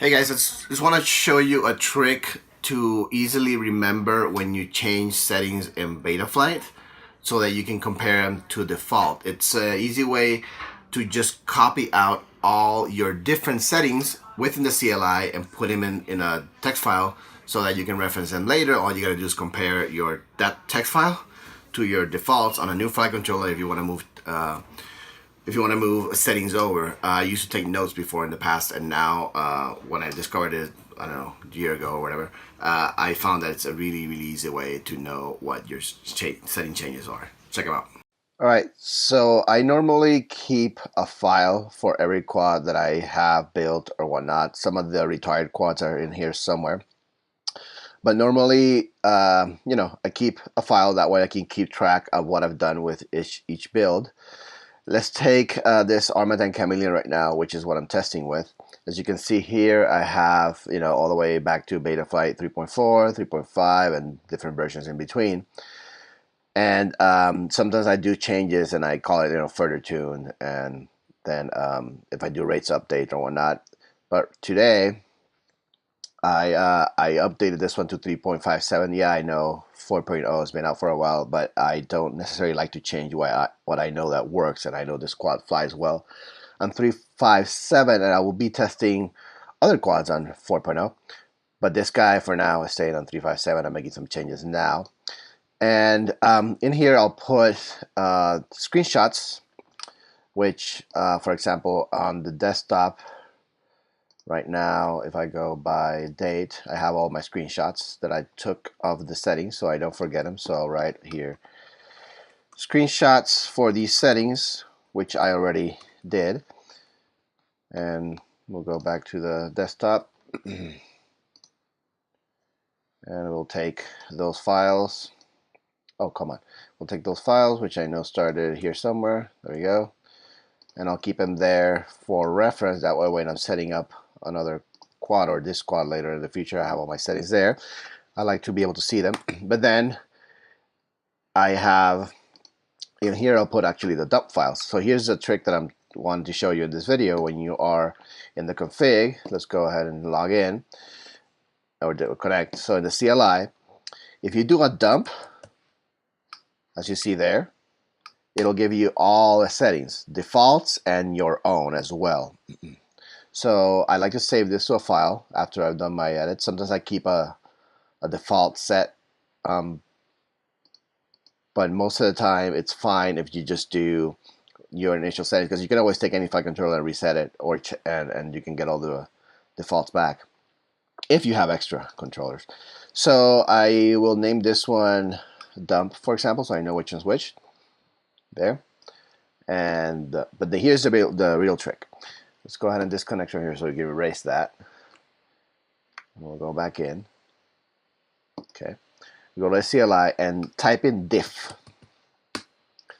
Hey guys, just want to show you a trick to easily remember when you change settings in Betaflight so that you can compare them to default. It's an easy way to just copy out all your different settings within the CLI and put them in a text file so that you can reference them later. All you gotta do is compare that text file to your defaults on a new flight controller if you want to move settings over. I used to take notes before in the past, and now when I discovered it, I don't know, a year ago or whatever, I found that it's a really easy way to know what your setting changes are. Check them out. All right, so I normally keep a file for every quad that I have built or whatnot. Some of the retired quads are in here somewhere. But normally, I keep a file, that way I can keep track of what I've done with each build. Let's take this Armatan Chameleon right now, which is what I'm testing with. As you can see here, I have, all the way back to Betaflight 3.4, 3.5, and different versions in between. And sometimes I do changes and I call it, further tune. And then if I do rates update or whatnot. But today, I updated this one to 3.57. Yeah, I know 4.0 has been out for a while, but I don't necessarily like to change what I know that works, and I know this quad flies well on 3.57, and I will be testing other quads on 4.0. But this guy for now is staying on 3.57. I'm making some changes now. And in here I'll put screenshots, which, for example, on the desktop, right now, if I go by date, I have all my screenshots that I took of the settings so I don't forget them. So I'll write here screenshots for these settings, which I already did. And we'll go back to the desktop and we'll take those files. Oh, come on. We'll take those files, which I know started here somewhere. There we go. And I'll keep them there for reference. That way, when I'm setting up another quad or this quad later in the future, I have all my settings there. I like to be able to see them. But then I have in here, I'll put actually the dump files. So here's a trick that I'm wanting to show you in this video. When you are in the config, let's go ahead and log in or connect. So in the CLI, if you do a dump, as you see there, it'll give you all the settings, defaults, and your own as well. So I like to save this to a file after I've done my edit. Sometimes I keep a default set, but most of the time it's fine if you just do your initial settings, because you can always take any flight controller and reset it, or and you can get all the defaults back if you have extra controllers. So I will name this one dump, for example, so I know which one's which. There. And but here's the real trick. Let's go ahead and disconnect from here so we can erase that. We'll go back in. Okay. We go to CLI and type in diff.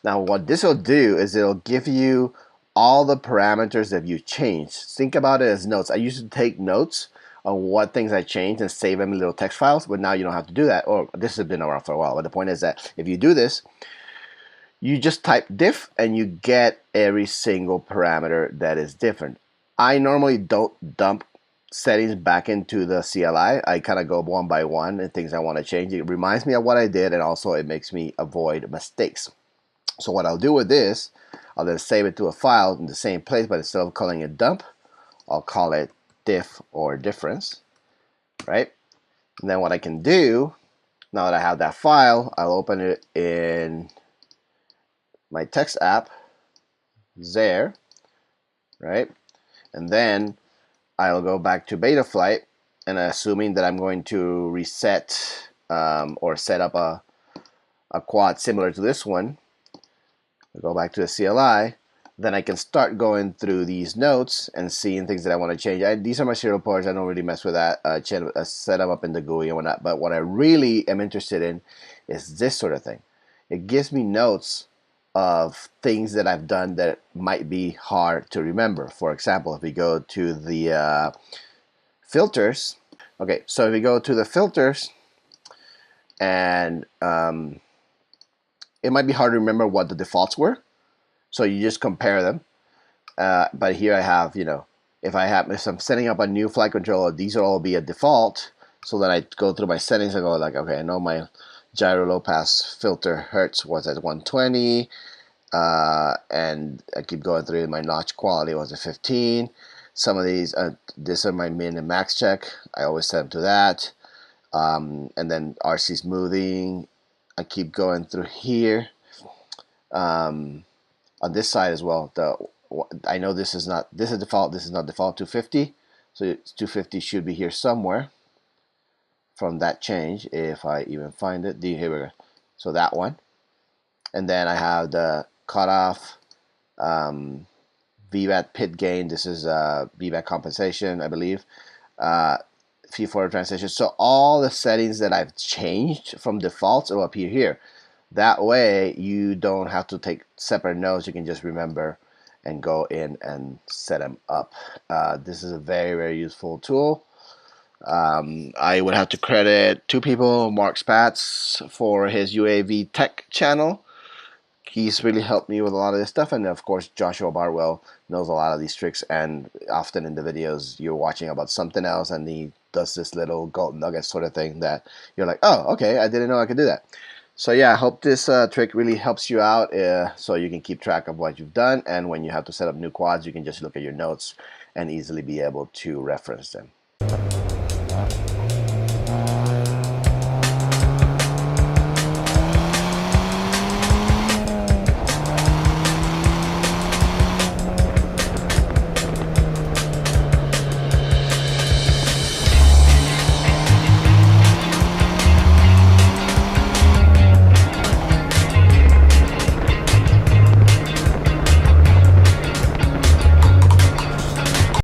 Now what this will do is it'll give you all the parameters that you changed. Think about it as notes. I used to take notes on what things I changed and save them in little text files, but now you don't have to do that. Or this has been around for a while. But the point is that if you do this, you just type diff and you get every single parameter that is different. I normally don't dump settings back into the CLI. I kind of go one by one and things I want to change. It reminds me of what I did, and also it makes me avoid mistakes. So what I'll do with this, I'll then save it to a file in the same place, but instead of calling it dump, I'll call it diff or difference, right? And then what I can do, now that I have that file, I'll open it in my text app there, right? And then I'll go back to Betaflight, and assuming that I'm going to reset or set up a quad similar to this one, I'll go back to the CLI, then I can start going through these notes and seeing things that I want to change. These are my serial ports. I don't really mess with that. Set them up in the GUI and whatnot. But what I really am interested in is this sort of thing. It gives me notes of things that I've done that might be hard to remember. For example, if we go to the filters, okay, so if we go to the filters, and it might be hard to remember what the defaults were, so you just compare them. But here I have, if I'm setting up a new flight controller, these will all be a default. So then I go through my settings and go like, okay, I know my gyro low pass filter hertz was at 120, and I keep going through. My notch quality was at 15. Some of these, these are my min and max check. I always set them to that. And then RC smoothing, I keep going through here. On this side as well, I know this is default. This is not default 250, so 250 should be here somewhere from that change, if I even find it. Here we go. So that one, and then I have the cutoff, VBAT pit gain. This is VBAT compensation, I believe. Feed forward transition. So all the settings that I've changed from defaults will appear here. That way you don't have to take separate notes. You can just remember and go in and set them up. This is a very, very useful tool. I would have to credit two people, Mark Spatz for his UAV tech channel. He's really helped me with a lot of this stuff, and of course Joshua Barwell knows a lot of these tricks, and often in the videos you're watching about something else and he does this little gold nugget sort of thing that you're like, oh, okay, I didn't know I could do that. So yeah, I hope this trick really helps you out, so you can keep track of what you've done, and when you have to set up new quads, you can just look at your notes and easily be able to reference them.